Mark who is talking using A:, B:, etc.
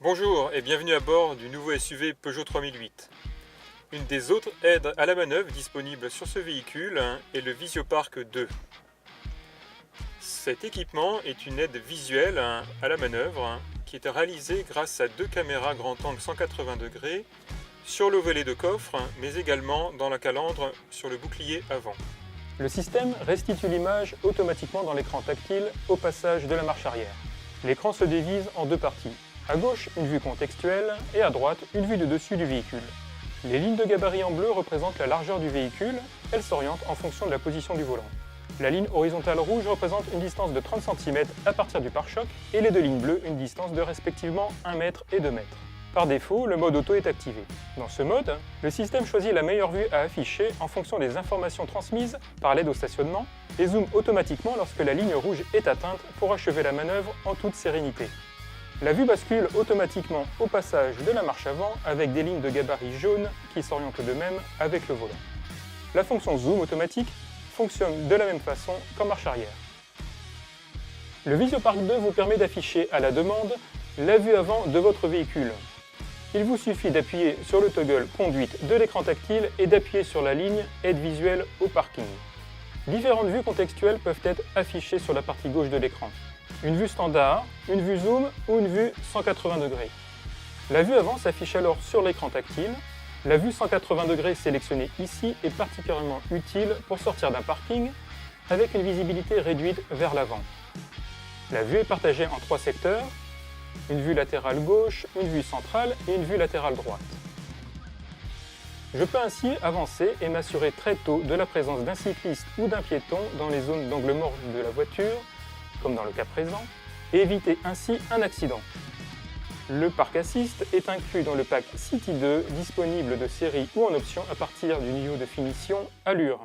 A: Bonjour et bienvenue à bord du nouveau SUV Peugeot 3008. Une des autres aides à la manœuvre disponibles sur ce véhicule est le VisioPark 2. Cet équipement est une aide visuelle à la manœuvre qui est réalisée grâce à deux caméras grand angle 180 degrés sur le volet de coffre, mais également dans la calandre sur le bouclier avant.
B: Le système restitue l'image automatiquement dans l'écran tactile au passage de la marche arrière. L'écran se divise en deux parties. À gauche, une vue contextuelle et à droite, une vue de dessus du véhicule. Les lignes de gabarit en bleu représentent la largeur du véhicule, elles s'orientent en fonction de la position du volant. La ligne horizontale rouge représente une distance de 30 cm à partir du pare-choc et les deux lignes bleues une distance de respectivement 1 m et 2 m. Par défaut, le mode auto est activé. Dans ce mode, le système choisit la meilleure vue à afficher en fonction des informations transmises par l'aide au stationnement et zoome automatiquement lorsque la ligne rouge est atteinte pour achever la manœuvre en toute sérénité. La vue bascule automatiquement au passage de la marche avant avec des lignes de gabarit jaunes qui s'orientent de même avec le volant. La fonction zoom automatique fonctionne de la même façon qu'en marche arrière. Le VisioPark 2 vous permet d'afficher à la demande la vue avant de votre véhicule. Il vous suffit d'appuyer sur le toggle conduite de l'écran tactile et d'appuyer sur la ligne aide visuelle au parking. Différentes vues contextuelles peuvent être affichées sur la partie gauche de l'écran. Une vue standard, une vue zoom ou une vue 180 degrés. La vue avant s'affiche alors sur l'écran tactile. La vue 180 degrés sélectionnée ici est particulièrement utile pour sortir d'un parking avec une visibilité réduite vers l'avant. La vue est partagée en trois secteurs, une vue latérale gauche, une vue centrale et une vue latérale droite. Je peux ainsi avancer et m'assurer très tôt de la présence d'un cycliste ou d'un piéton dans les zones d'angle mort de la voiture, comme dans le cas présent, et éviter ainsi un accident. Le Park Assist est inclus dans le pack City 2, disponible de série ou en option à partir du niveau de finition Allure.